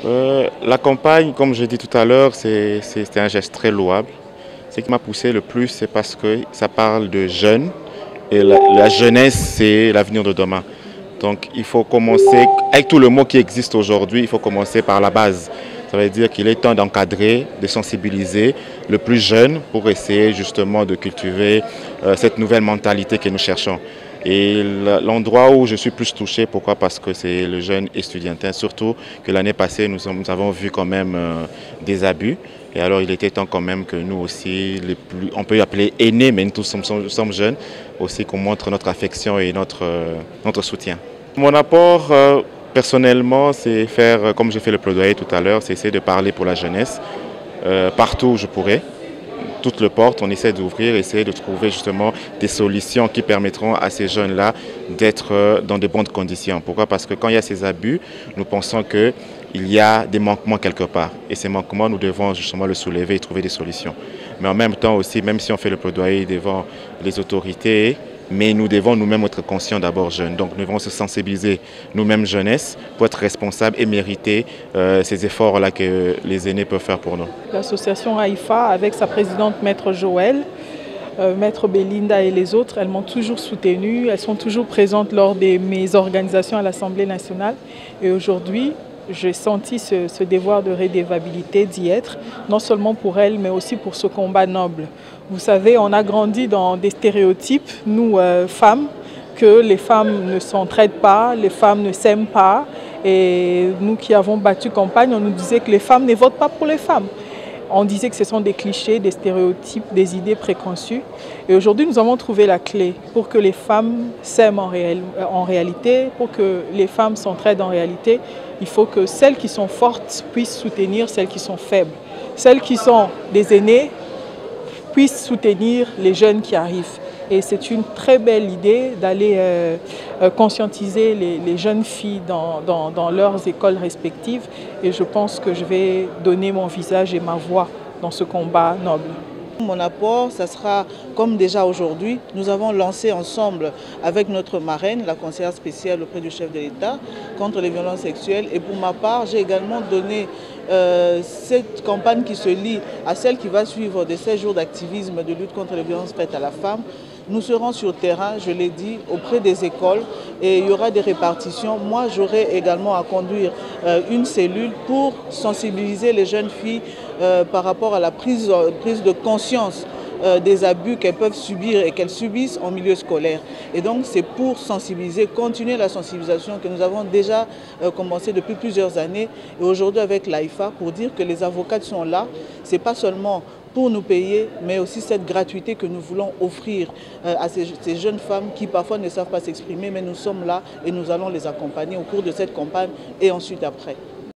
La campagne, comme je l'ai dit tout à l'heure, c'était un geste très louable. Ce qui m'a poussé le plus, c'est parce que ça parle de jeunes et la jeunesse, c'est l'avenir de demain. Donc il faut commencer, avec tout le mot qui existe aujourd'hui, il faut commencer par la base. Ça veut dire qu'il est temps d'encadrer, de sensibiliser le plus jeune pour essayer justement de cultiver cette nouvelle mentalité que nous cherchons. Et l'endroit où je suis plus touché, pourquoi? Parce que c'est le jeune estudiantin, surtout que l'année passée, nous avons vu quand même des abus. Et alors, il était temps quand même que nous aussi, on peut appeler aînés, mais nous tous sommes jeunes, aussi qu'on montre notre affection et notre soutien. Mon apport, personnellement, c'est faire, comme j'ai fait le plaidoyer tout à l'heure, c'est essayer de parler pour la jeunesse, partout où je pourrais. Toutes les portes, on essaie d'ouvrir, essayer de trouver justement des solutions qui permettront à ces jeunes-là d'être dans de bonnes conditions. Pourquoi? Parce que quand il y a ces abus, nous pensons qu'il y a des manquements quelque part. Et ces manquements, nous devons justement le soulever et trouver des solutions. Mais en même temps aussi, même si on fait le plaidoyer devant les autorités, mais nous devons nous-mêmes être conscients d'abord jeunes. Donc nous devons se sensibiliser nous-mêmes jeunesse pour être responsables et mériter ces efforts-là que les aînés peuvent faire pour nous. L'association AIFA, avec sa présidente Maître Joël, Maître Belinda et les autres, elles m'ont toujours soutenue, elles sont toujours présentes lors de mes organisations à l'Assemblée nationale. Et aujourd'hui, j'ai senti ce devoir de redevabilité d'y être, non seulement pour elles, mais aussi pour ce combat noble. Vous savez, on a grandi dans des stéréotypes, nous, femmes, que les femmes ne s'entraident pas, les femmes ne s'aiment pas. Et nous qui avons battu campagne, on nous disait que les femmes ne votent pas pour les femmes. On disait que ce sont des clichés, des stéréotypes, des idées préconçues. Et aujourd'hui, nous avons trouvé la clé pour que les femmes s'aiment en réalité, pour que les femmes s'entraident en réalité. Il faut que celles qui sont fortes puissent soutenir celles qui sont faibles. Celles qui sont des aînés puissent soutenir les jeunes qui arrivent. Et c'est une très belle idée d'aller conscientiser les jeunes filles dans leurs écoles respectives. Et je pense que je vais donner mon visage et ma voix dans ce combat noble. Mon apport, ça sera comme déjà aujourd'hui, nous avons lancé ensemble avec notre marraine, la conseillère spéciale auprès du chef de l'État contre les violences sexuelles. Et pour ma part, j'ai également donné cette campagne qui se lie à celle qui va suivre de 16 jours d'activisme de lutte contre les violences faites à la femme. Nous serons sur le terrain, je l'ai dit, auprès des écoles et il y aura des répartitions. Moi, j'aurai également à conduire une cellule pour sensibiliser les jeunes filles par rapport à la prise de conscience des abus qu'elles peuvent subir et qu'elles subissent en milieu scolaire. Et donc c'est pour sensibiliser, continuer la sensibilisation que nous avons déjà commencé depuis plusieurs années et aujourd'hui avec l'AIFA pour dire que les avocats sont là, ce n'est pas seulement pour nous payer, mais aussi cette gratuité que nous voulons offrir à ces jeunes femmes qui parfois ne savent pas s'exprimer, mais nous sommes là et nous allons les accompagner au cours de cette campagne et ensuite après.